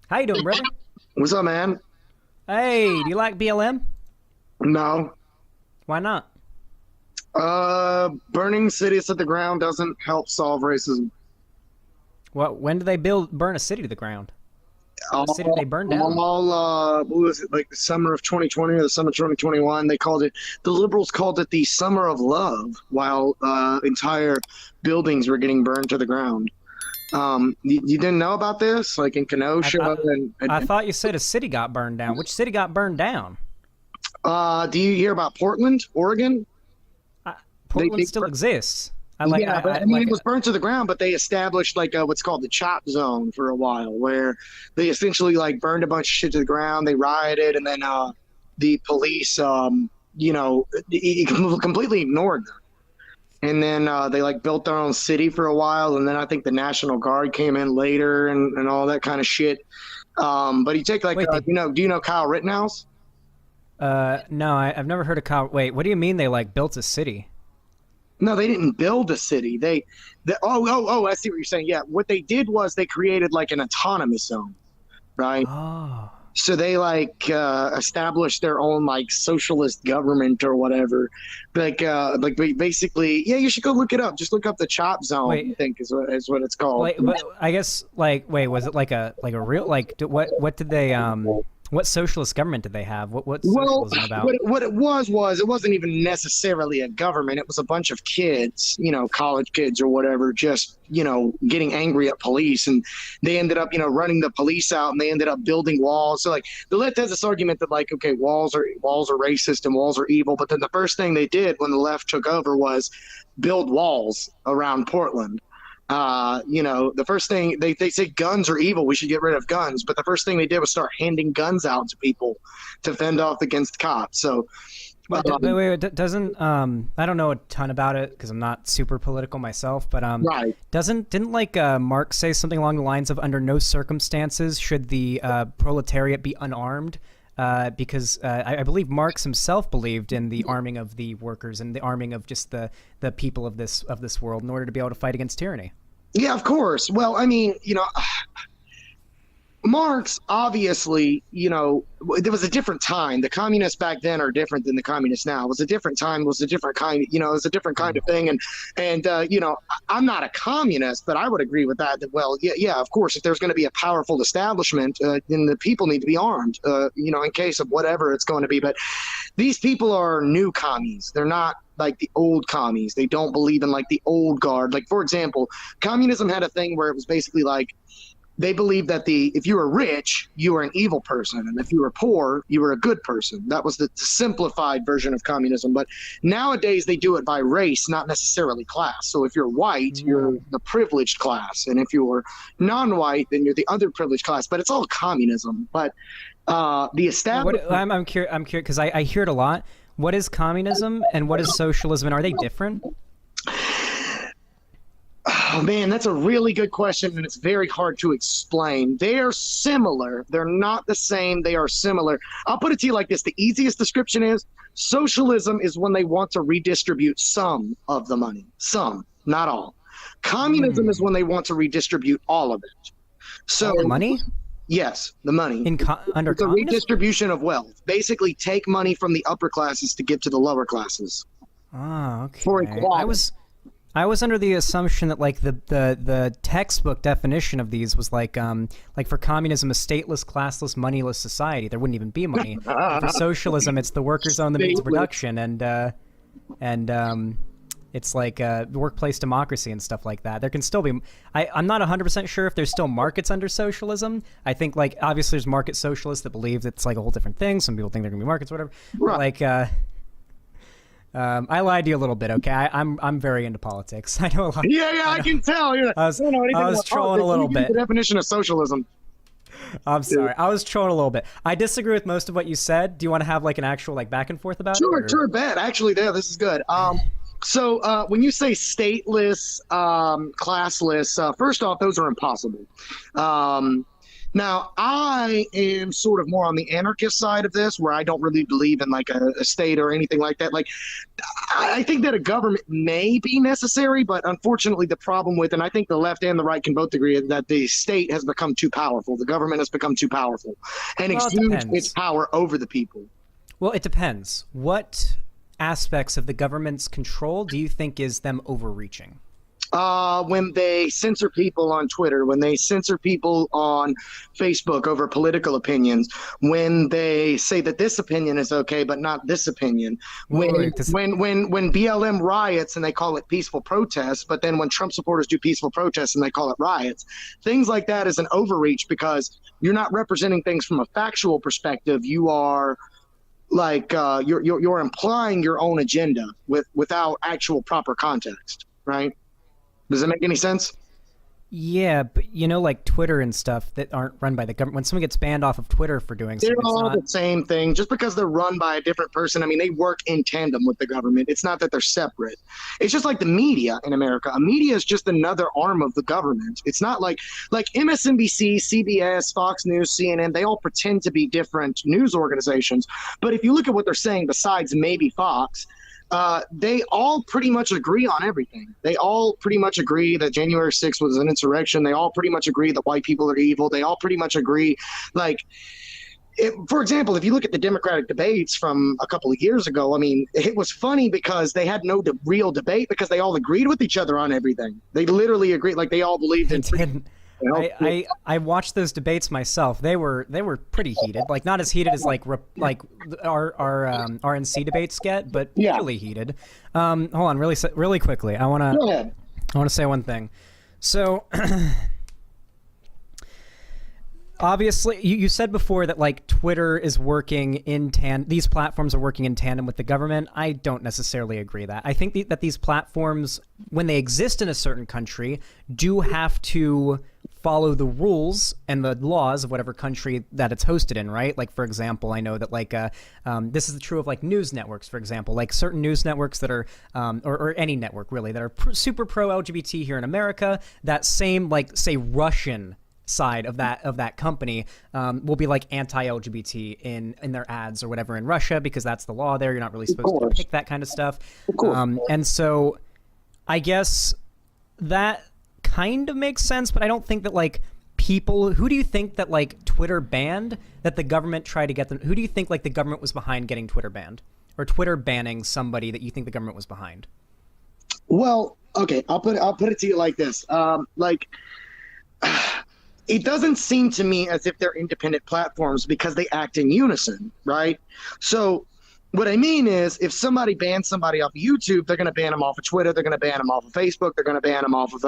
How you doing, brother? What's up, man? Hey, do you like BLM? No. Why not? Burning cities to the ground doesn't help solve racism. What? When did they burn a city to the ground? What city did they All, burn down? what was it, like the summer of 2020 or the summer of 2021? They called it, the liberals called it the summer of love, while entire buildings were getting burned to the ground. You didn't know about this? Like in I, Kenosha I I and thought you said a city got burned down. Which city got burned down? do you hear about Portland, Oregon? They Portland still exists. I like. Yeah, but I mean, it was burnt to the ground, but they established like what's called the chop zone for a while, where they essentially like burned a bunch of shit to the ground. They rioted, and then the police, completely ignored them. And then they like built their own city for a while, and then I think the National Guard came in later and all that kind of shit. But you take like, Wait, do you know Kyle Rittenhouse? no, I've never heard of Kyle. Wait, what do you mean they like built a city? No, they didn't build a city. I see what you're saying. Yeah, what they did was they created like an autonomous zone, right? Oh, So they like established their own like socialist government or whatever. Basically, yeah, you should go look it up. Just look up the chop zone. I wait, think is what it's called. wait. But I guess wait, was it like a real what did they what socialist government did they have? What's Well, socialism about? what it was it wasn't even necessarily a government. It was a bunch of kids, college kids or whatever, just getting angry at police, and they ended up running the police out, and they ended up building walls. So like the left has this argument that like, okay, walls are racist and walls are evil, but then the first thing they did when the left took over was build walls around Portland. The first thing they say guns are evil, we should get rid of guns, but the first thing they did was start handing guns out to people to fend off against cops. So Doesn't I don't know a ton about it because I'm not super political myself, but right. didn't like Marx say something along the lines of under no circumstances should the proletariat be unarmed? Because I believe Marx himself believed in the arming of the workers and the arming of just the people of this world in order to be able to fight against tyranny. Yeah, of course. Well, I mean, Marx, obviously, there was a different time. The communists back then are different than the communists now. It was a different time. It was a different kind. It was a different kind of thing. I'm not a communist, but I would agree with that. That well, yeah, of course, if there's going to be a powerful establishment, then the people need to be armed. In case of whatever it's going to be. But these people are new commies. They're not like the old commies. They don't believe in like the old guard. Like for example, communism had a thing where it was basically like, they believed that if you were rich, you were an evil person, and if you were poor, you were a good person. That was the simplified version of communism. But nowadays, they do it by race, not necessarily class. So if you're white, you're the privileged class, and if you're non-white, then you're the underprivileged class. But it's all communism. But the establishment. I'm curious. I'm curious because I hear it a lot. What is communism and what is socialism, and are they different? Oh man, that's a really good question, and it's very hard to explain. They are similar. They're not the same. They are similar. I'll put it to you like this. The easiest description is socialism is when they want to redistribute some of the money. Some, not all. Communism is when they want to redistribute all of it. So money? Yes, the money. Under it's a redistribution of wealth. Basically, take money from the upper classes to give to the lower classes. Oh, okay. For equality. I was under the assumption that like the textbook definition of these was like for communism, a stateless, classless, moneyless society. There wouldn't even be money. For socialism, it's the workers own the means of production, and it's like workplace democracy and stuff like that. There can still be. I'm not 100% sure if there's still markets under socialism. I think like obviously there's market socialists that believe it's like a whole different thing. Some people think they're gonna be markets, whatever. Right. Like. I lied to you a little bit, okay? I'm very into politics. I know a lot. Yeah, I can tell. I was trolling a little bit. The definition of socialism. I'm sorry. I was trolling a little bit. I disagree with most of what you said. Do you want to have like an actual like back and forth about it? Sure, bet. Actually, this is good. So when you say stateless, classless, first off, those are impossible. Now, I am sort of more on the anarchist side of this, where I don't really believe in like a state or anything like that. Like, I think that a government may be necessary, but unfortunately, the problem with, and I think the left and the right can both agree, that the state has become too powerful. The government has become too powerful and Well, it exudes depends. its power over the people. Well, it depends. What aspects of the government's control do you think is them overreaching? When they censor people on Twitter, when they censor people on Facebook over political opinions, when they say that this opinion is okay but not this opinion, when BLM riots and they call it peaceful protests, but then when Trump supporters do peaceful protests and they call it riots, things like that is an overreach, because you're not representing things from a factual perspective. You are like you're implying your own agenda without actual proper context, right? Does that make any sense? Yeah, but like Twitter and stuff that aren't run by the government. When someone gets banned off of Twitter for doing something, They're all the same thing. Just because they're run by a different person, I mean, they work in tandem with the government. It's not that they're separate. It's just like the media in America. A media is just another arm of the government. It's not like MSNBC, CBS, Fox News, CNN, they all pretend to be different news organizations. But if you look at what they're saying, besides maybe Fox, they all pretty much agree on everything. They all pretty much agree that January 6th was an insurrection. They all pretty much agree that white people are evil. They all pretty much agree. Like, for example, if you look at the Democratic debates from a couple of years ago, I mean, it was funny because they had no real debate because they all agreed with each other on everything. They literally agreed, like they all believed in. I watched those debates myself. They were pretty heated. Like not as heated as like our RNC debates get, but really heated. Hold on, really quickly. I want to say one thing. So obviously, you said before that like Twitter is working in these platforms are working in tandem with the government. I don't necessarily agree that. I think that these platforms, when they exist in a certain country, do have to follow the rules and the laws of whatever country that it's hosted in, right? Like, for example, I know that like this is true of like news networks, for example, like certain news networks that are or any network really that are super pro LGBT here in America, that same like say Russian side of that company will be like anti-LGBT in their ads or whatever in Russia, because that's the law there. You're not really supposed to pick that kind of stuff. And so I guess that kind of makes sense, but I don't think that like people, who do you think that like Twitter banned, that the government tried to get them, who do you think like the government was behind getting Twitter banned, or Twitter banning somebody that you think the government was behind? Well, okay, I'll put it to you like this. It doesn't seem to me as if they're independent platforms because they act in unison, right? So what I mean is, if somebody bans somebody off of YouTube, they're going to ban them off of Twitter, they're going to ban them off of Facebook, they're going to ban them off of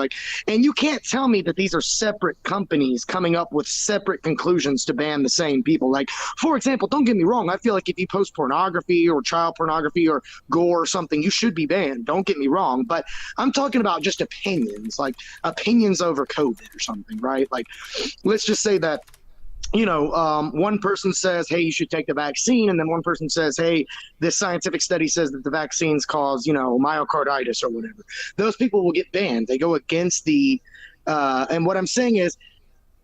and you can't tell me that these are separate companies coming up with separate conclusions to ban the same people. Like, for example, don't get me wrong, I feel like if you post pornography or child pornography or gore or something, you should be banned. Don't get me wrong, but I'm talking about just opinions, like opinions over COVID or something, right? Like, let's just say that one person says, hey, you should take the vaccine. And then one person says, hey, this scientific study says that the vaccines cause, myocarditis or whatever. Those people will get banned. They go against and what I'm saying is,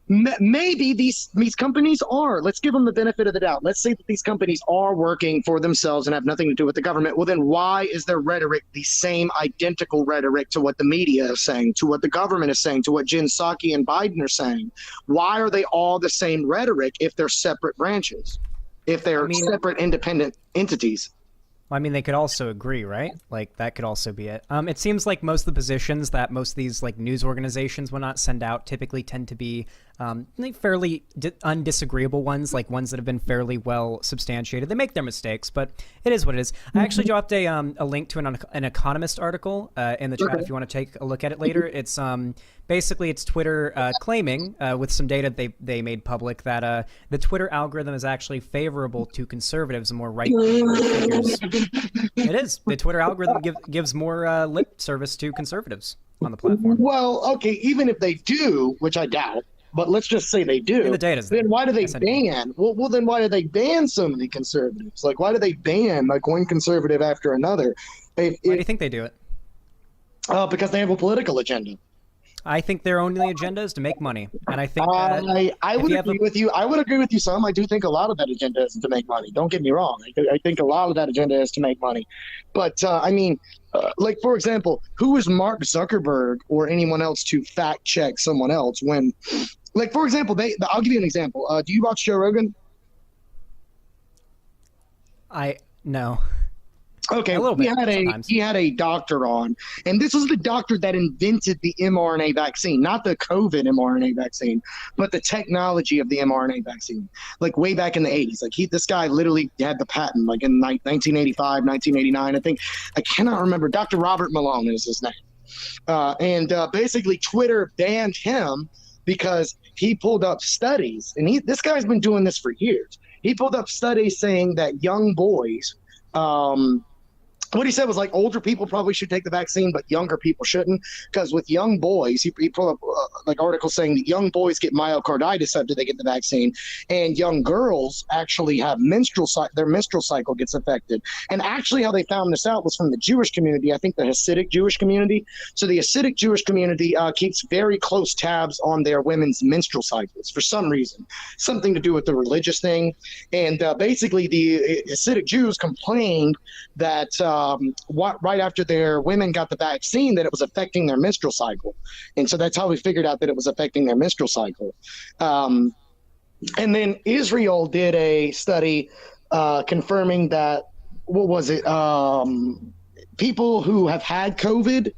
maybe these companies are, let's give them the benefit of the doubt. Let's say that these companies are working for themselves and have nothing to do with the government. Well, then why is their rhetoric the same identical rhetoric to what the media is saying, to what the government is saying, to what Jen Psaki and Biden are saying? Why are they all the same rhetoric if they're separate branches, if they're separate independent entities? Well, I mean, they could also agree, right? Like, that could also be it. It seems like most of the positions that most of these, like, news organizations will not send out typically tend to be fairly undisagreeable ones, like ones that have been fairly well substantiated. They make their mistakes, but it is what it is. I actually dropped a link to an Economist article in the chat if you want to take a look at it later. It's basically it's Twitter claiming with some data they made public that the Twitter algorithm is actually favorable to conservatives and more right-wing figures. It is. The Twitter algorithm gives more lip service to conservatives on the platform. Well, okay, even if they do, which I doubt, but let's just say they do. The data's then why do they ban? Well, then why do they ban so many conservatives? Like, why do they ban like one conservative after another? Why do you think they do it? Because they have a political agenda. I think their only agenda is to make money, and I think I would agree with you. I would agree with you some. I do think a lot of that agenda is to make money. Don't get me wrong. I think a lot of that agenda is to make money. But like, for example, who is Mark Zuckerberg or anyone else to fact check someone else when, like, for example, I'll give you an example. Do you watch Joe Rogan? No. Okay, he had a doctor on, and this was the doctor that invented the mRNA vaccine, not the COVID mRNA vaccine, but the technology of the mRNA vaccine, like way back in the 80s. Like this guy literally had the patent, like in 1985, 1989, I think. I cannot remember. Dr. Robert Malone is his name. Basically Twitter banned him because he pulled up studies, and this guy's been doing this for years. He pulled up studies saying that young boys, what he said was like older people probably should take the vaccine, but younger people shouldn't, because with young boys, he pulled up like articles saying that young boys get myocarditis after they get the vaccine, and young girls actually have their menstrual cycle gets affected. And actually how they found this out was from the Jewish community, I think the Hasidic Jewish community. So the Hasidic Jewish community keeps very close tabs on their women's menstrual cycles for some reason, something to do with the religious thing. And basically the Hasidic Jews complained that right after their women got the vaccine, that it was affecting their menstrual cycle. And so that's how we figured out that it was affecting their menstrual cycle. And then Israel did a study confirming that, what was it? People who have had COVID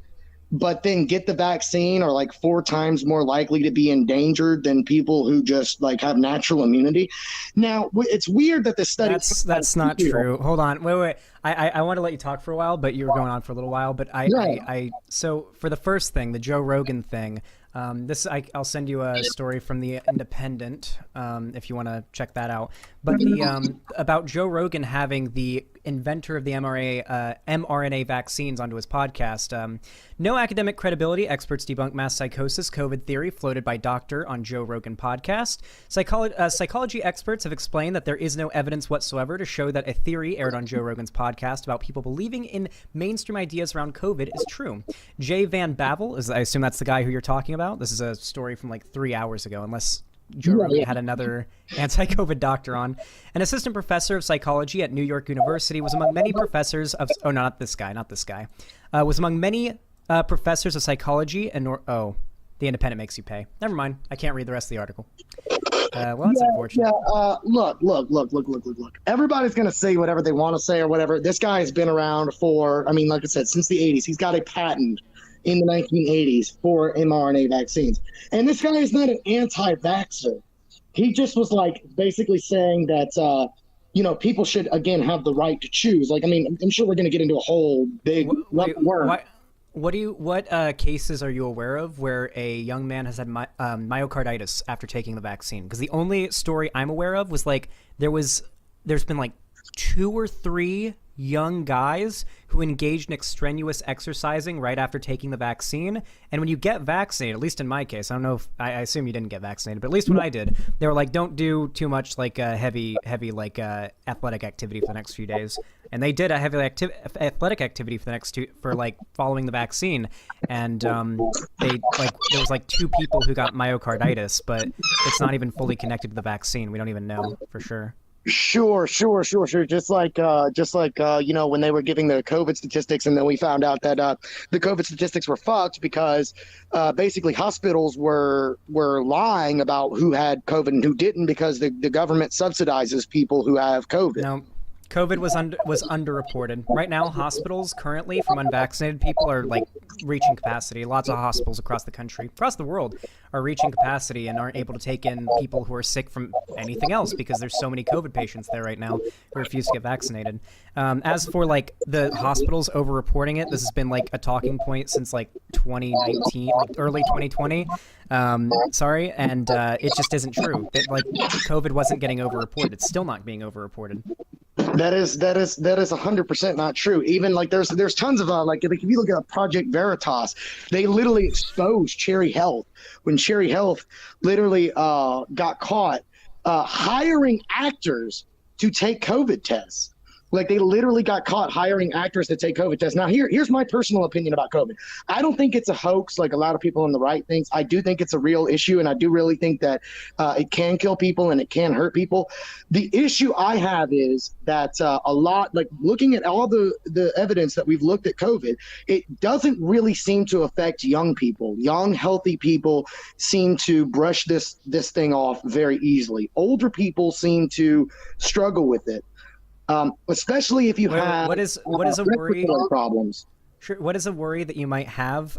but then get the vaccine are like 4 times more likely to be endangered than people who just like have natural immunity. Now, it's weird that the study... That's not true. Hold on. Wait. I want to let you talk for a while, but you were going on for a little while. But so for the first thing, the Joe Rogan thing, I'll send you a story from the Independent if you want to check that out. But about Joe Rogan having the inventor of the mRNA vaccines onto his podcast. No academic credibility. Experts debunk mass psychosis COVID theory floated by doctor on Joe Rogan podcast. Psychology experts have explained that there is no evidence whatsoever to show that a theory aired on Joe Rogan's podcast about people believing in mainstream ideas around COVID is true. Jay Van Bavel, I assume that's the guy who you're talking about. This is a story from like 3 hours ago, unless Joe Rogan had another anti-COVID doctor on. An assistant professor of psychology at New York University was among many professors of... Oh, no, not this guy. Was among many professors of psychology and... The Independent makes you pay. Never mind. I can't read the rest of the article. Well, that's unfortunate. Look. Everybody's going to say whatever they want to say or whatever. This guy has been around for, like I said, since the 80s. He's got a patent in the 1980s for mRNA vaccines. And this guy is not an anti-vaxxer. He just was like basically saying that, people should, again, have the right to choose. I'm sure we're going to get into a whole big worm. What cases are you aware of where a young man has had myocarditis after taking the vaccine? Because the only story I'm aware of was there's been like 2 or 3 young guys who engaged in extraneous exercising right after taking the vaccine. And when you get vaccinated, at least in my case, I don't know if I assume you didn't get vaccinated, but at least when I did, they were like, don't do too much like heavy athletic activity for the next few days. And they did a heavy athletic activity for the next following the vaccine. And there was like 2 people who got myocarditis, but it's not even fully connected to the vaccine. We don't even know for sure. Sure. Just like when they were giving the COVID statistics, and then we found out that the COVID statistics were fucked because basically hospitals were lying about who had COVID and who didn't because the government subsidizes people who have COVID. No. COVID was underreported. Right now, hospitals currently from unvaccinated people are like reaching capacity. Lots of hospitals across the country, across the world, are reaching capacity and aren't able to take in people who are sick from anything else because there's so many COVID patients there right now who refuse to get vaccinated. As for like the hospitals overreporting it, this has been like a talking point since like 2019, like early 2020. And it just isn't true. COVID wasn't getting overreported. It's still not being overreported. That is 100% not true. Even like there's tons of if you look at Project Veritas, they literally exposed Cherry Health when Cherry Health literally got caught hiring actors to take COVID tests. Like they literally got caught hiring actors to take COVID tests. Now, here's my personal opinion about COVID. I don't think it's a hoax like a lot of people on the right thinks. I do think it's a real issue, and I do really think that it can kill people and it can hurt people. The issue I have is that a lot, like looking at all the evidence that we've looked at COVID, it doesn't really seem to affect young people. Young, healthy people seem to brush this thing off very easily. Older people seem to struggle with it. Especially if you have what is a worry problems. Sure. What is a worry that you might have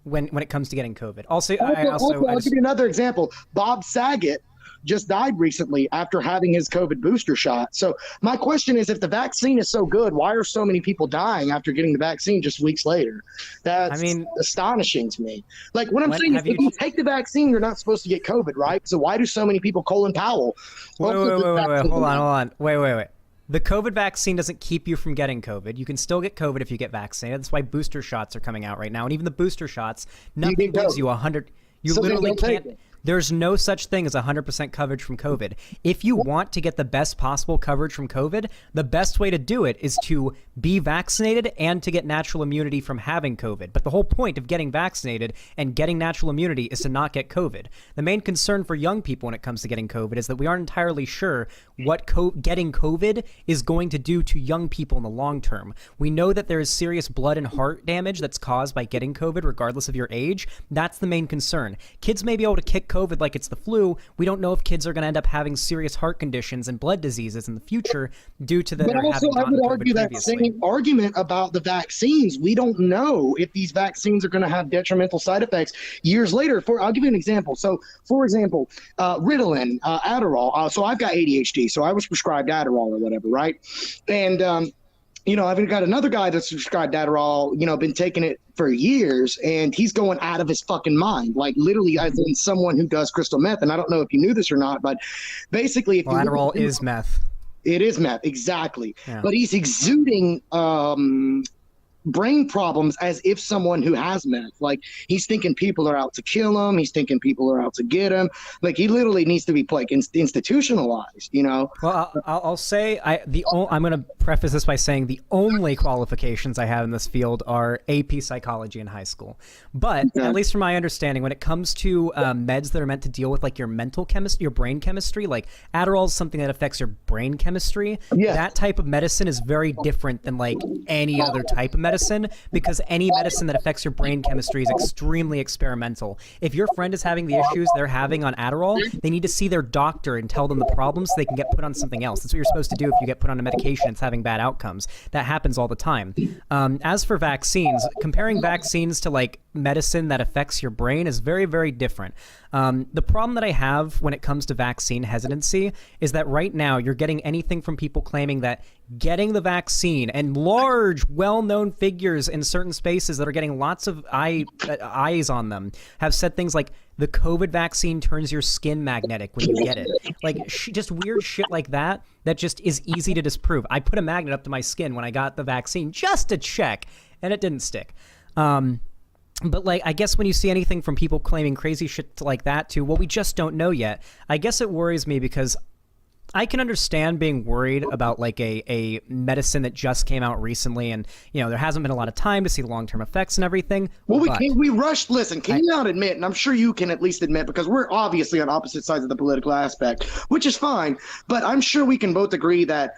when it comes to getting COVID? Also, I'll give you another example. Bob Saget just died recently after having his COVID booster shot. So my question is, if the vaccine is so good, why are so many people dying after getting the vaccine just weeks later? That's astonishing to me. Like what I'm saying is, if you take the vaccine, you're not supposed to get COVID, right? So why do so many people, Colin Powell? Wait, hold on. Wait. The COVID vaccine doesn't keep you from getting COVID. You can still get COVID if you get vaccinated. That's why booster shots are coming out right now. And even the booster shots, nothing gives you 100. You literally can't. There's no such thing as 100% coverage from COVID. If you want to get the best possible coverage from COVID, the best way to do it is to be vaccinated and to get natural immunity from having COVID. But the whole point of getting vaccinated and getting natural immunity is to not get COVID. The main concern for young people when it comes to getting COVID is that we aren't entirely sure what getting COVID is going to do to young people in the long term. We know that there is serious blood and heart damage that's caused by getting COVID regardless of your age. That's the main concern. Kids may be able to kick COVID like it's the flu. We don't know if kids are going to end up having serious heart conditions and blood diseases in the future due to their having gotten COVID previously. But also, I would argue that same argument about the vaccines. We don't know if these vaccines are going to have detrimental side effects years later. I'll give you an example. So, for example, Ritalin, Adderall. So I've got ADHD, so I was prescribed Adderall or whatever, right? And I've got another guy that's prescribed Adderall, been taking it for years, and he's going out of his fucking mind, like literally as in someone who does crystal meth. And I don't know if you knew this or not, but basically, Adderall is meth. It is meth, exactly. Yeah. But he's exuding brain problems as if someone who has meth. Like he's thinking people are out to kill him. He's thinking people are out to get him. Like he literally needs to be like institutionalized, Well, I'll say I'm going to preface this by saying the only qualifications I have in this field are AP psychology in high school. But at least from my understanding, when it comes to meds that are meant to deal with like your mental chemistry, your brain chemistry, like Adderall is something that affects your brain chemistry. Yeah. That type of medicine is very different than like any other type of medicine, because any medicine that affects your brain chemistry is extremely experimental. If your friend is having the issues they're having on Adderall, they need to see their doctor and tell them the problems so they can get put on something else. That's what you're supposed to do if you get put on a medication it's having bad outcomes. That happens all the time. As for vaccines, comparing vaccines to like medicine that affects your brain is very, very different. The problem that I have when it comes to vaccine hesitancy is that right now you're getting anything from people claiming that getting the vaccine, and large, well-known figures in certain spaces that are getting lots of eyes on them have said things like the COVID vaccine turns your skin magnetic when you get it. Like just weird shit like that just is easy to disprove. I put a magnet up to my skin when I got the vaccine just to check, and it didn't stick. But like, I guess when you see anything from people claiming crazy shit like that too, well, we just don't know yet. I guess it worries me because I can understand being worried about like a medicine that just came out recently, and there hasn't been a lot of time to see the long-term effects and everything. Well, we rushed. Listen, can you not admit, and I'm sure you can at least admit, because we're obviously on opposite sides of the political aspect, which is fine, but I'm sure we can both agree that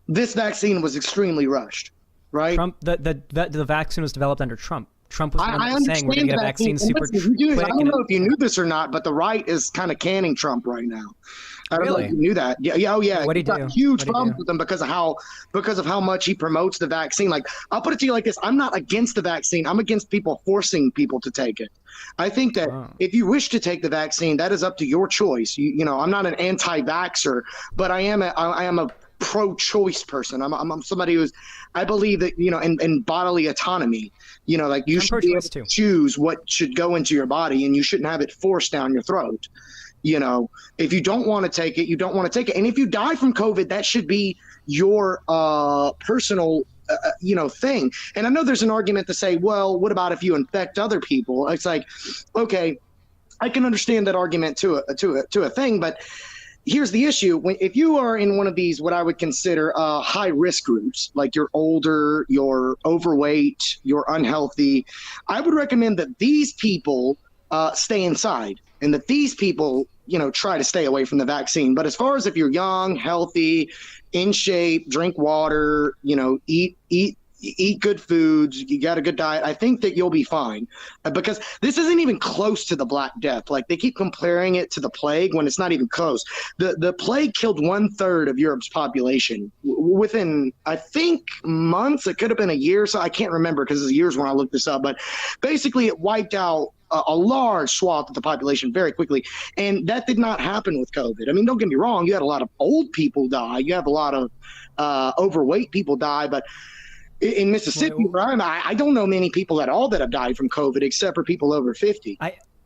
this vaccine was extremely rushed, right? Trump, the vaccine was developed under Trump. Trump was the one that was saying we're going to get a vaccine super quick. I don't know if you knew this or not, but the right is kind of canning Trump right now. I don't know if you knew that. Yeah. Oh, yeah. What did he do? Huge problems with him because of how much he promotes the vaccine. Like, I'll put it to you like this: I'm not against the vaccine. I'm against people forcing people to take it. I think that if you wish to take the vaccine, that is up to your choice. I'm not an anti-vaxxer, but I am a pro-choice person. I'm somebody who's, I believe that, in bodily autonomy, like you should be able to choose what should go into your body, and you shouldn't have it forced down your throat. If you don't want to take it, you don't want to take it. And if you die from COVID, that should be your personal thing. And I know there's an argument to say, well, what about if you infect other people? It's like, okay, I can understand that argument to a thing, but here's the issue. If you are in one of these, what I would consider high risk groups, like you're older, you're overweight, you're unhealthy, I would recommend that these people stay inside and that these people, try to stay away from the vaccine. But as far as if you're young, healthy, in shape, drink water, eat good foods, you got a good diet, I think that you'll be fine, because this isn't even close to the Black Death. Like, they keep comparing it to the plague when it's not even close. The plague killed 1/3 of Europe's population within, I think, months. It could have been a year, so I can't remember because it's years when I looked this up, but basically it wiped out a large swath of the population very quickly. And that did not happen with COVID. I mean, don't get me wrong, you had a lot of old people die, you have a lot of overweight people die, but in Mississippi, where I'm, I don't know many people at all that have died from COVID, except for people over 50.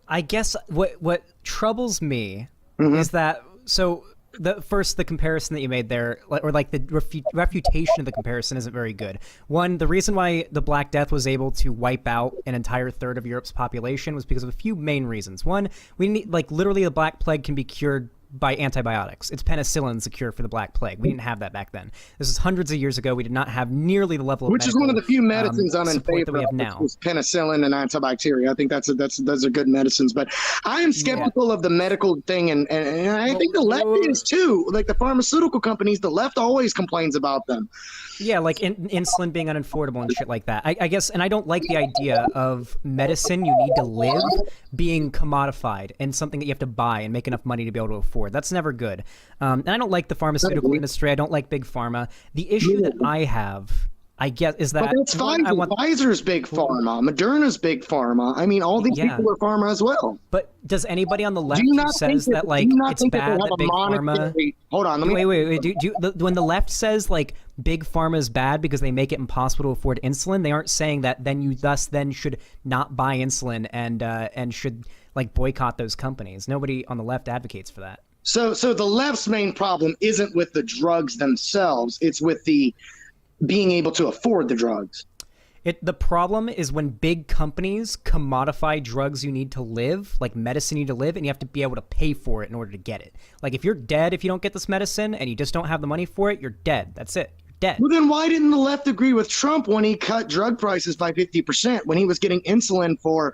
I guess what troubles me is that, so the comparison that you made there, or like the refutation of the comparison, isn't very good. One, the reason why the Black Death was able to wipe out an entire third of Europe's population was because of a few main reasons. One, we need, like, literally the Black Plague can be cured by antibiotics. It's penicillin's the cure for the Black Plague. We didn't have that back then. This is hundreds of years ago. We did not have nearly the level of which is one of the few medicines I'm in favor that we have now. Is penicillin and antibacterial. I think those are good medicines. But I am skeptical of the medical thing, and I think the left is too. Like the pharmaceutical companies, the left always complains about them. Yeah, like insulin being unaffordable and shit like that. I guess, and I don't like the idea of medicine you need to live being commodified and something that you have to buy and make enough money to be able to afford. That's never good. And I don't like the pharmaceutical industry. I don't like big pharma. The issue that I have, I guess, is that... But that's fine. Pfizer's big pharma. Moderna's big pharma. I mean, all these people are pharma as well. But does anybody on the left who says that, like, it's bad that big pharma... Hold on. Wait. When the left says, like, big pharma is bad because they make it impossible to afford insulin, they aren't saying that then you then should not buy insulin and should, like, boycott those companies. Nobody on the left advocates for that. So the left's main problem isn't with the drugs themselves. It's with the being able to afford the drugs. The problem is when big companies commodify drugs you need to live, like medicine you need to live, and you have to be able to pay for it in order to get it. Like, if you're dead if you don't get this medicine and you just don't have the money for it, you're dead. That's it. You're dead. Well, then why didn't the left agree with Trump when he cut drug prices by 50%, when he was getting insulin for,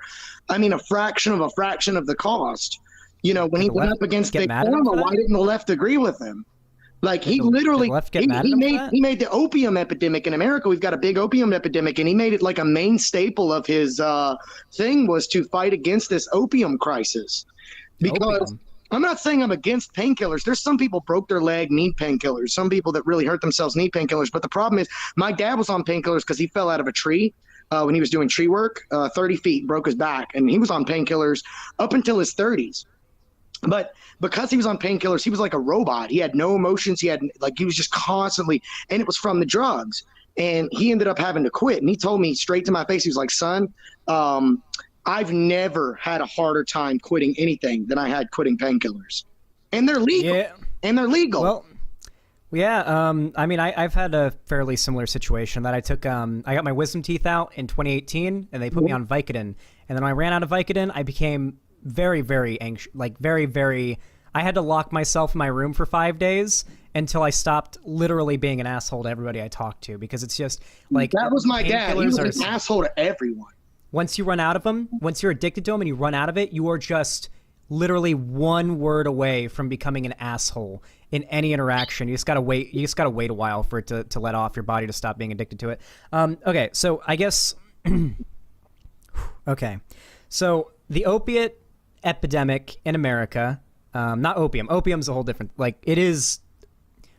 a fraction of the cost? When he went up against big pharma, why didn't the left agree with him? Like, he literally, he made the opium epidemic in America. We've got a big opium epidemic, and he made it like a main staple of his thing was to fight against this opium crisis. Because I'm not saying I'm against painkillers. There's some people broke their leg, need painkillers. Some people that really hurt themselves need painkillers. But the problem is, my dad was on painkillers because he fell out of a tree when he was doing tree work, 30 feet, broke his back, and he was on painkillers up until his 30s. But because he was on painkillers, he was like a robot. He had no emotions. He was just constantly, and it was from the drugs. And he ended up having to quit. And he told me straight to my face, he was like, son, I've never had a harder time quitting anything than I had quitting painkillers. And they're legal. Yeah. And they're legal. Well, yeah. I've had a fairly similar situation that I took. I got my wisdom teeth out in 2018, and they put me on Vicodin. And then when I ran out of Vicodin, I became very, very anxious, like very, very, I had to lock myself in my room for 5 days until I stopped literally being an asshole to everybody I talked to, because it's just like... That was my dad. He was an asshole to everyone. Once you run out of them, once you're addicted to them and you run out of it, you are just literally one word away from becoming an asshole in any interaction. You just gotta wait a while for it to let off, your body to stop being addicted to it. Okay, so I guess... okay, so the opiate epidemic in America, not opium. Opium's a whole different, like, it is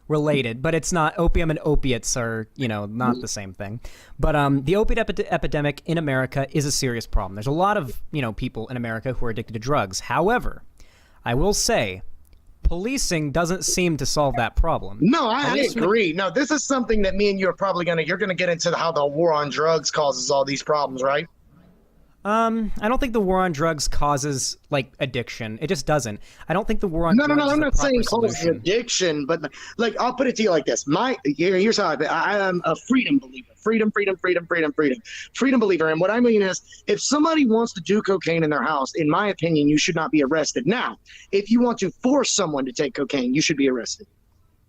related, but it's not. Opium and opiates are, not the same thing. But the opiate epidemic in America is a serious problem. There's a lot of, people in America who are addicted to drugs. However, I will say, policing doesn't seem to solve that problem. No, I agree. No, this is something that me and you are probably you're gonna get into how the war on drugs causes all these problems, right? I don't think the war on drugs causes like addiction. It just doesn't. I don't think the war on No, drugs no, no. is I'm the not saying proper cause solution. addiction, but like I'll put it to you like this. Here's how I am a freedom believer. Freedom, freedom, freedom, freedom, freedom. Freedom believer. And what I mean is, if somebody wants to do cocaine in their house, in my opinion, you should not be arrested. Now, if you want to force someone to take cocaine, you should be arrested.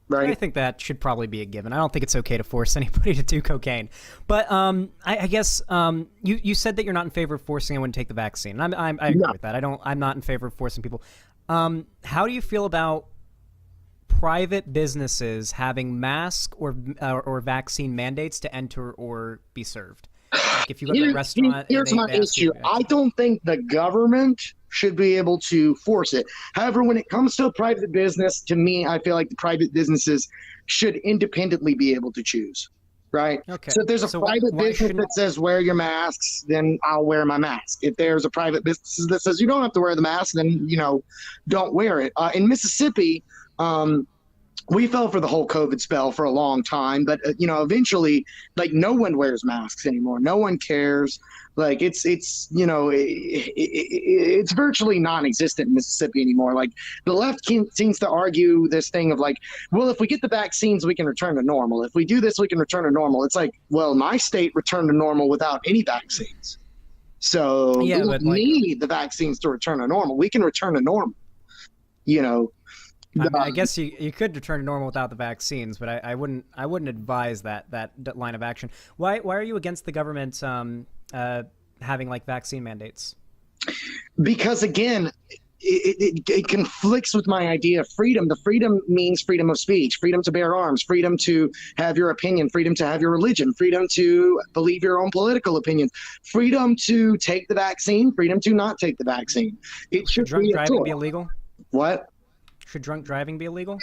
Right? I think that should probably be a given. I don't think it's okay to force anybody to do cocaine. But I guess you said that you're not in favor of forcing anyone to take the vaccine. I agree with that. I'm not in favor of forcing people. How do you feel about private businesses having mask or vaccine mandates to enter or be served? Like if you go to a restaurant, here's my issue. I don't think the government should be able to force it. However, when it comes to a private business, to me, I feel like the private businesses should independently be able to choose. Right? Okay. So if there's a private business that says wear your masks, then I'll wear my mask. If there's a private business that says you don't have to wear the mask, then don't wear it. In Mississippi, we fell for the whole COVID spell for a long time, but eventually, like, no one wears masks anymore. No one cares. Like it's virtually non-existent in Mississippi anymore. Like the left seems to argue this thing of like, well, if we get the vaccines, we can return to normal. If we do this, we can return to normal. It's like, well, my state returned to normal without any vaccines. So we don't need the vaccines to return to normal. We can return to normal. I guess you could return to normal without the vaccines, but I wouldn't advise that line of action. Why are you against the government having like vaccine mandates? Because again, it conflicts with my idea of freedom. The freedom means freedom of speech, freedom to bear arms, freedom to have your opinion, freedom to have your religion, freedom to believe your own political opinions, freedom to take the vaccine, freedom to not take the vaccine. Should drunk driving be illegal? What? Should drunk driving be illegal?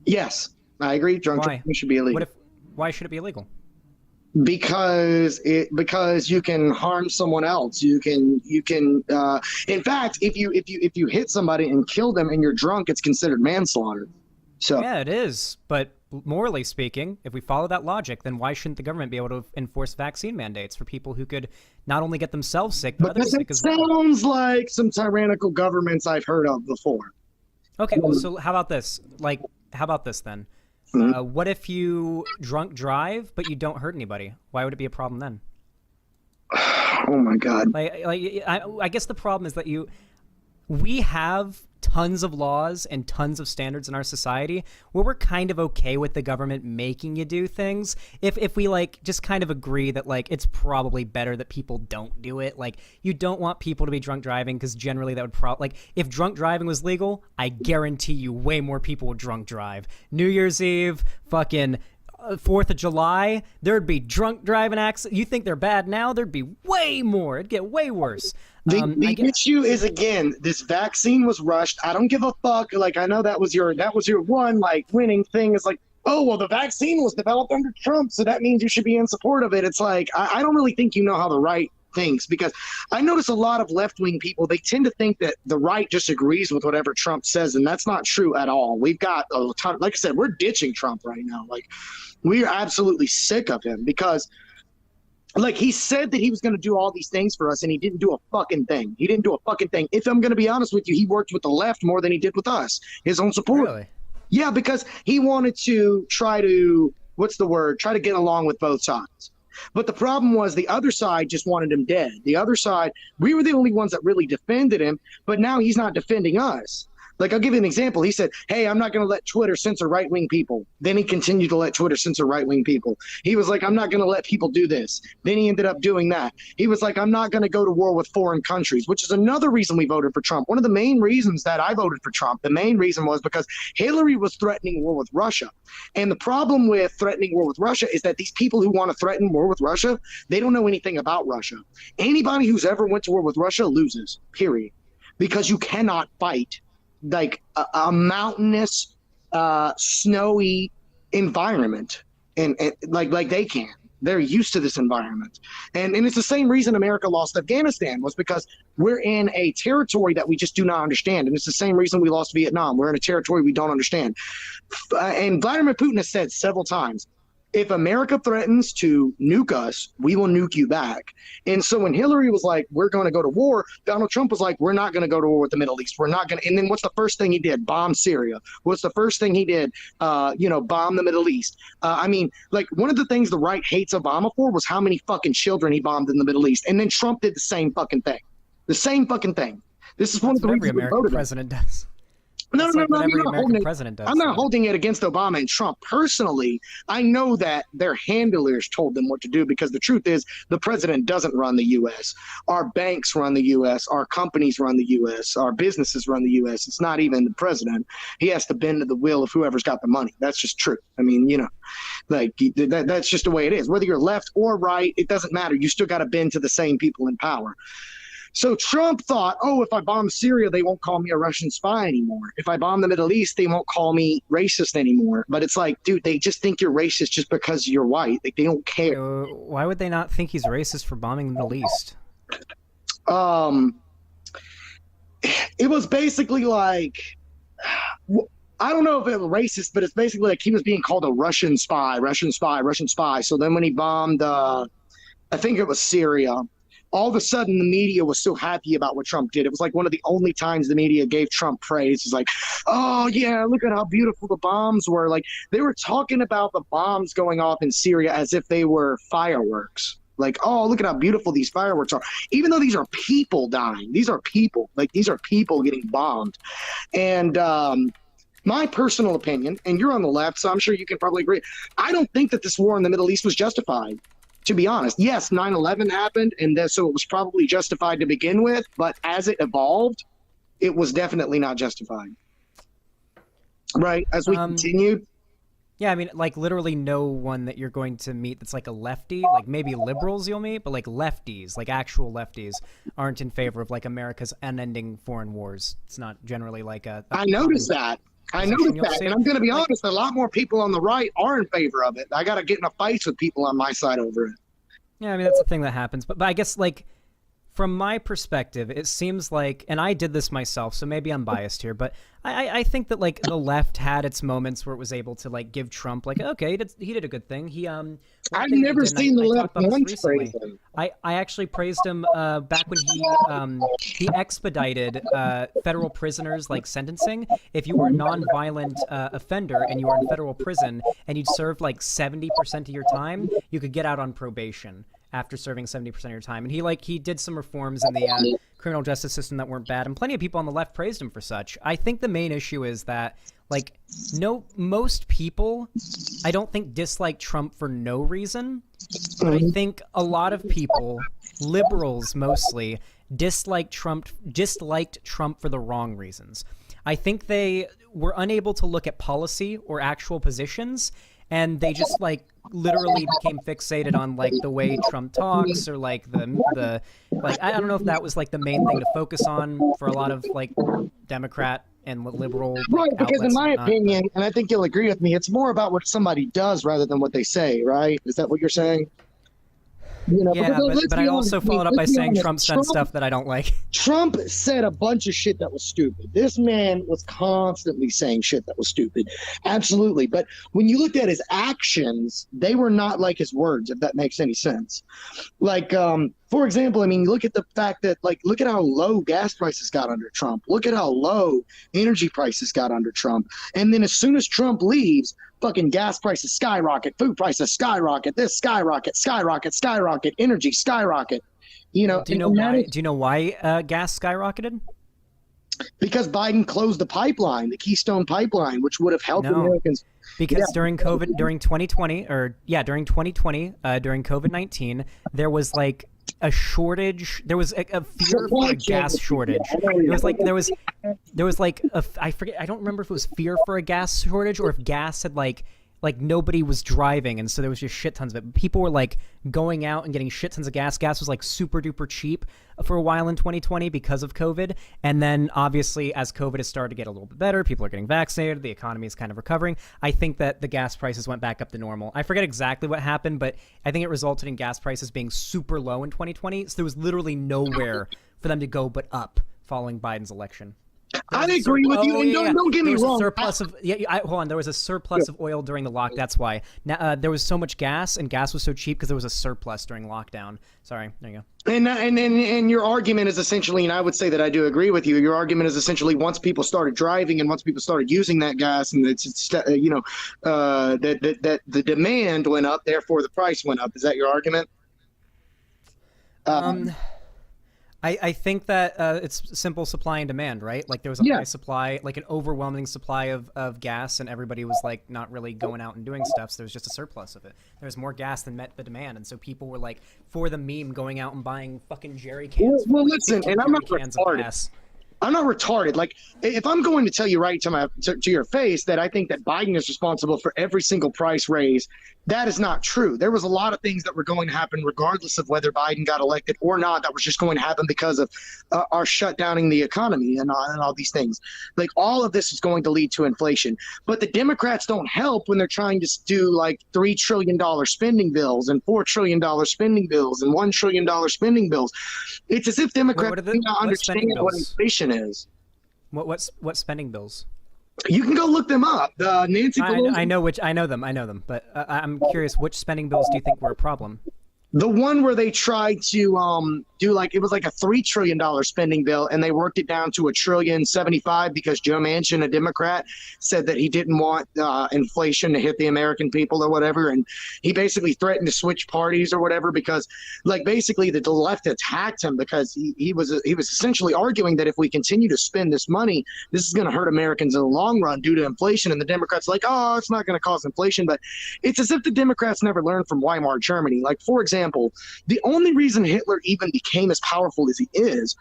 Yes, I agree. Drunk driving should be illegal. Why should it be illegal? Because you can harm someone else. You can. In fact, if you hit somebody and kill them and you're drunk, it's considered manslaughter. So yeah, it is. But morally speaking, if we follow that logic, then why shouldn't the government be able to enforce vaccine mandates for people who could not only get themselves sick but others sick as well? Sounds like some tyrannical governments I've heard of before. Okay, well, so how about this? How about this then? What if you drunk drive but you don't hurt anybody? Why would it be a problem then? Oh my God! I guess the problem is that we have tons of laws and tons of standards in our society where we're kind of okay with the government making you do things if we like just kind of agree that like it's probably better that people don't do it. Like you don't want people to be drunk driving because generally that would like if drunk driving was legal, I guarantee you way more people would drunk drive. New Year's Eve, fucking 4th of July, there'd be drunk driving accidents. You think they're bad now? There'd be way more. It'd get way worse. The issue is, again, this vaccine was rushed. I don't give a fuck. Like, I know that was your one like winning thing. Is like, oh well, the vaccine was developed under Trump, so that means you should be in support of it. It's like I don't really think you know how the right thinks, because I notice a lot of left-wing people, they tend to think that the right just agrees with whatever Trump says, and that's not true at all. We've got a ton, like I said, we're ditching Trump right now. Like, we are absolutely sick of him because, like, he said that he was going to do all these things for us, and he didn't do a fucking thing. He didn't do a fucking thing. If I'm going to be honest with you, he worked with the left more than he did with us, his own support. Really? Yeah, because he wanted to try to, try to get along with both sides. But the problem was the other side just wanted him dead. The other side, we were the only ones that really defended him, but now he's not defending us. Like, I'll give you an example. He said, hey, I'm not going to let Twitter censor right-wing people. Then he continued to let Twitter censor right-wing people. He was like, I'm not going to let people do this. Then he ended up doing that. He was like, I'm not going to go to war with foreign countries, which is another reason we voted for Trump. One of the main reasons that I voted for Trump, the main reason was because Hillary was threatening war with Russia. And the problem with threatening war with Russia is that these people who want to threaten war with Russia, they don't know anything about Russia. Anybody who's ever went to war with Russia loses, period. Because you cannot fight like a mountainous, snowy environment, and like they can. They're used to this environment, and it's the same reason America lost Afghanistan, was because we're in a territory that we just do not understand, and it's the same reason we lost Vietnam. We're in a territory we don't understand, and Vladimir Putin has said several times, if America threatens to nuke us, we will nuke you back. And so when Hillary was like, we're going to go to war, Donald Trump was like, we're not going to go to war with the Middle East. We're not going to. And then what's the first thing he did? Bomb Syria. What's the first thing he did? Bomb the Middle East. I mean, like, one of the things the right hates Obama for was how many fucking children he bombed in the Middle East. And then Trump did the same fucking thing. The same fucking thing. This is one of the every reasons American president does. No, That's no, like no, what every no, American president does. I'm not holding it against Obama and Trump. Personally, I know that their handlers told them what to do, because the truth is the president doesn't run the U.S. Our banks run the U.S. Our companies run the U.S. Our businesses run the U.S. It's not even the president. He has to bend to the will of whoever's got the money. That's just true. I mean, that's just the way it is. Whether you're left or right, it doesn't matter. You still got to bend to the same people in power. So Trump thought, oh, if I bomb Syria, they won't call me a Russian spy anymore. If I bomb the Middle East, they won't call me racist anymore. But it's like, dude, they just think you're racist just because you're white. Like, they don't care. Why would they not think he's racist for bombing the Middle East? It was basically like, I don't know if it was racist, but it's basically like he was being called a Russian spy, Russian spy, Russian spy. So then when he bombed, I think it was Syria, all of a sudden the media was so happy about what Trump did. It was like one of the only times the media gave Trump praise. It's like, oh yeah, look at how beautiful the bombs were. Like, they were talking about the bombs going off in Syria as if they were fireworks. Like, oh, look at how beautiful these fireworks are. Even though these are people dying. These are people. Like, these are people getting bombed. And my personal opinion, and you're on the left, so I'm sure you can probably agree, I don't think that this war in the Middle East was justified. To be honest, yes, 9/11 happened, and so it was probably justified to begin with, but as it evolved, it was definitely not justified. Right? As we continued. Yeah, I mean, like, literally no one that you're going to meet that's like a lefty, like maybe liberals you'll meet, but like lefties, like actual lefties, aren't in favor of like America's unending foreign wars. It's not generally like a I noticed that. And I'm going to be honest, a lot more people on the right are in favor of it. I got to get in a fight with people on my side over it. Yeah, I mean, that's the thing that happens. But I guess, like, from my perspective, it seems like, and I did this myself, so maybe I'm biased here, but I think that, like, the left had its moments where it was able to, like, give Trump, like, okay, he did a good thing. I've never seen the left once praise him. I actually praised him back when he expedited federal prisoners, like, sentencing. If you were a nonviolent offender and you were in federal prison and you'd served, like, 70% of your time, you could get out on probation after serving 70% of your time. And he did some reforms in the criminal justice system that weren't bad, and plenty of people on the left praised him for such. I think the main issue is that, like, most people, I don't think, dislike Trump for no reason, but I think a lot of people, liberals mostly, disliked Trump for the wrong reasons. I think they were unable to look at policy or actual positions, and they just, like, literally became fixated on, like, the way Trump talks, or like the like, I don't know if that was like the main thing to focus on for a lot of, like, Democrat and liberal, like, right, because in my opinion, and I think you'll agree with me, it's more about what somebody does rather than what they say, right? Is that what you're saying? Yeah, but I also followed up by saying Trump's done stuff that I don't like. Trump said a bunch of shit that was stupid. This man was constantly saying shit that was stupid. Absolutely. But when you looked at his actions, they were not like his words, if that makes any sense. Like, for example, I mean, look at the fact that, like, look at how low gas prices got under Trump. Look at how low energy prices got under Trump. And then as soon as Trump leaves, fucking gas prices skyrocket, food prices skyrocket, this skyrocket, energy skyrocket. Do you know why gas skyrocketed? Because Biden closed the pipeline, the Keystone Pipeline, which would have helped Americans. Because during during 2020, during COVID-19, there was, like, a shortage. There was a fear for a gas shortage. There was like I forget. I don't remember if it was fear for a gas shortage or if gas had like nobody was driving, and so there was just shit tons of it. People were, like, going out and getting shit tons of gas. Gas was, like, super duper cheap for a while in 2020 because of COVID. And then obviously as COVID has started to get a little bit better, people are getting vaccinated, the economy is kind of recovering. I think that the gas prices went back up to normal. I forget exactly what happened, but I think it resulted in gas prices being super low in 2020. So there was literally nowhere for them to go but up following Biden's election. I agree with you, and don't get me wrong. Hold on. There was a surplus of oil during the lockdown. That's why. Now there was so much gas, and gas was so cheap because there was a surplus during lockdown. Sorry, there you go. And your argument is essentially, and I would say that I do agree with you. Your argument is essentially once people started driving and once people started using that gas, and that the demand went up, therefore the price went up. Is that your argument? I think that it's simple supply and demand, right? Like there was a high supply, like an overwhelming supply of gas, and everybody was like not really going out and doing stuff. So there was just a surplus of it. There was more gas than met the demand, and so people were like, for the meme, going out and buying fucking jerry cans. Well, listen, and I'm not retarded. I'm not retarded. Like, if I'm going to tell you right to your face that I think that Biden is responsible for every single price raise, that is not true. There was a lot of things that were going to happen regardless of whether Biden got elected or not that was just going to happen because of our shutdowning the economy and all these things. Like, all of this is going to lead to inflation. But the Democrats don't help when they're trying to do like $3 trillion spending bills and $4 trillion spending bills and $1 trillion spending bills. It's as if Democrats do not understand what inflation is. What spending bills? You can go look them up. Nancy Pelosi. I know them. But I'm curious, which spending bills do you think were a problem? The one where they tried to do it was like a $3 trillion spending bill, and they worked it down to $1.075 trillion because Joe Manchin, a Democrat, said that he didn't want inflation to hit the American people or whatever, and he basically threatened to switch parties or whatever because, like, basically the left attacked him because he was essentially arguing that if we continue to spend this money, this is going to hurt Americans in the long run due to inflation, and the Democrats like, oh, it's not going to cause inflation, but it's as if the Democrats never learned from Weimar Germany. Like, for example, the only reason Hitler even became as powerful as he is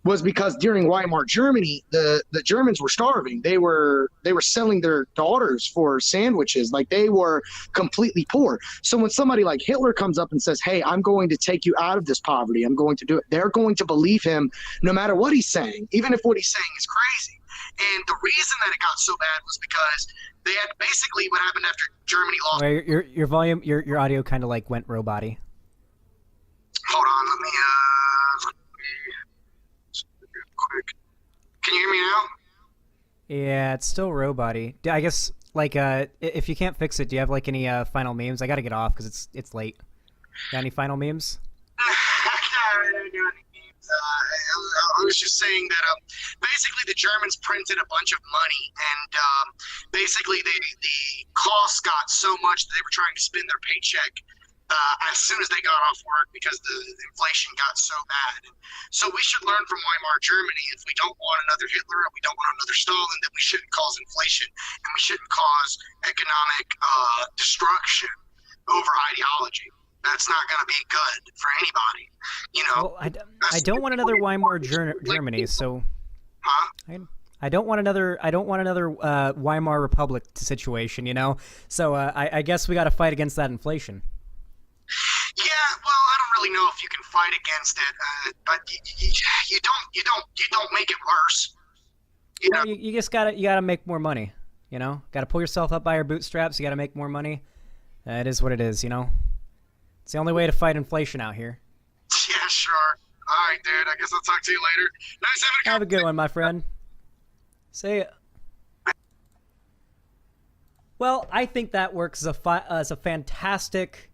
was because during Weimar Germany, the Germans were starving. They were selling their daughters for sandwiches. Like, they were completely poor. So when somebody like Hitler comes up and says, hey, I'm going to take you out of this poverty, I'm going to do it, they're going to believe him no matter what he's saying, even if what he's saying is crazy. And the reason that it got so bad was because they had basically what happened after Germany lost. Wait, your volume, your audio kind of like went robot-y. Hold on, let me quick. Can you hear me now? Yeah, it's still robot-y. I guess, like, if you can't fix it, do you have like any final memes? I gotta get off because it's late. Got any final memes? I was just saying that basically the Germans printed a bunch of money, and basically the costs got so much that they were trying to spend their paycheck as soon as they got off work because the inflation got so bad. So we should learn from Weimar Germany. If we don't want another Hitler and we don't want another Stalin, then we shouldn't cause inflation and we shouldn't cause economic destruction over ideology. That's not going to be good for anybody. You know. Well, I don't want another Weimar Germany. So. Huh? I don't want another Weimar Republic situation. You know. So I guess we got to fight against that inflation. Yeah, well, I don't really know if you can fight against it, but you don't make it worse. You know? You just gotta make more money. You know, gotta pull yourself up by your bootstraps. You gotta make more money. It is what it is. You know, it's the only way to fight inflation out here. Yeah, sure. All right, dude. I guess I'll talk to you later. Nice having a Have a good one, my friend. See ya. Well, I think that works as a fantastic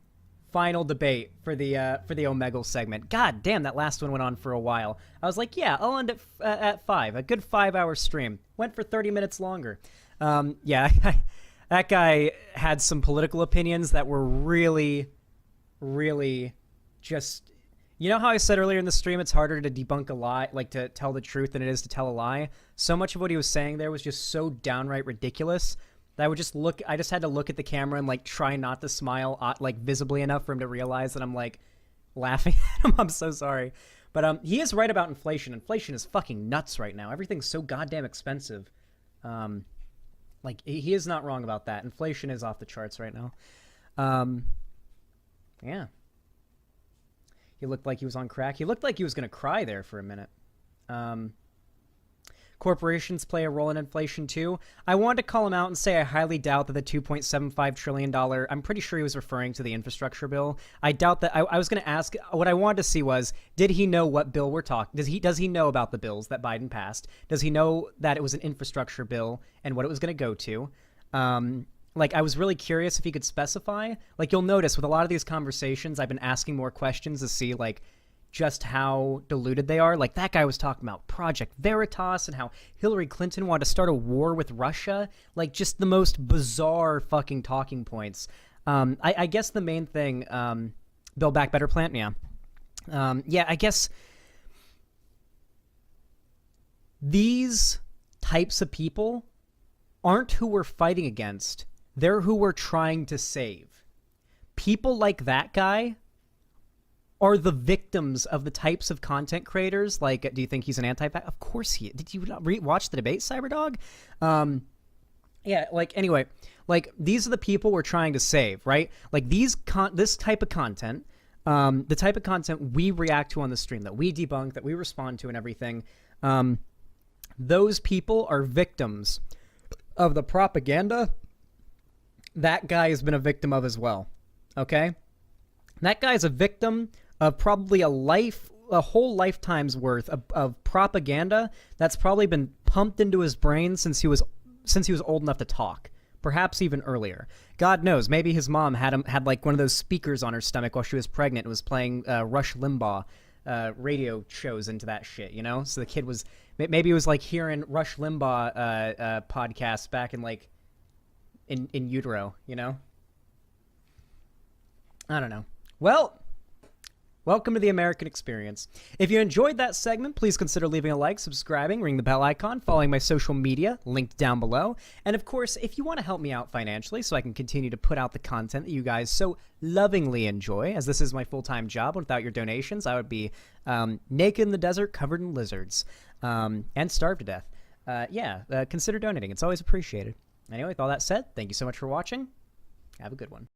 final debate for the Omegle segment. God damn, that last one went on for a while. I was like, yeah, I'll end it at 5. A good 5-hour stream. Went for 30 minutes longer. Yeah, that guy had some political opinions that were really, really just... You know how I said earlier in the stream it's harder to debunk a lie, like to tell the truth than it is to tell a lie? So much of what he was saying there was just so downright ridiculous that I just had to look at the camera and like try not to smile like visibly enough for him to realize that I'm like laughing at him. I'm so sorry. But he is right about inflation. Inflation is fucking nuts right now. Everything's so goddamn expensive. Like he is not wrong about that. Inflation is off the charts right now. Yeah. He looked like he was on crack. He looked like he was going to cry there for a minute. corporations play a role in inflation too. I wanted to call him out and say I highly doubt that the $2.75 trillion, I'm pretty sure he was referring to the infrastructure bill. I doubt that. I was going to ask, what I wanted to see was, did he know what bill we're talking? Does he know about the bills that Biden passed? Does he know that it was an infrastructure bill and what it was going to go to? Like, I was really curious if he could specify. Like, you'll notice with a lot of these conversations, I've been asking more questions to see, like, just how diluted they are. Like, that guy was talking about Project Veritas and how Hillary Clinton wanted to start a war with Russia. Like, just the most bizarre fucking talking points. I guess the main thing, Build Back Better plan, yeah. Yeah, I guess these types of people aren't who we're fighting against. They're who we're trying to save. People like that guy are the victims of the types of content creators. Like, do you think he's an anti-vax? Of course he is. Did you not watch the debate, Cyberdog? Yeah, like, anyway, like, these are the people we're trying to save, right? Like, this type of content, the type of content we react to on the stream, that we debunk, that we respond to and everything, those people are victims of the propaganda that guy has been a victim of as well, okay? That guy's a victim of probably a whole lifetime's worth of propaganda that's probably been pumped into his brain since he was old enough to talk, perhaps even earlier. God knows, maybe his mom had like one of those speakers on her stomach while she was pregnant and was playing Rush Limbaugh radio shows into that shit, you know? So the kid was, maybe it was like hearing Rush Limbaugh podcasts back in like in utero, you know? I don't know. Well, welcome to the American experience. If you enjoyed that segment, please consider leaving a like, subscribing, ring the bell icon, following my social media, linked down below. And of course, if you want to help me out financially so I can continue to put out the content that you guys so lovingly enjoy, as this is my full-time job, without your donations, I would be naked in the desert, covered in lizards, and starved to death. Consider donating. It's always appreciated. Anyway, with all that said, thank you so much for watching. Have a good one.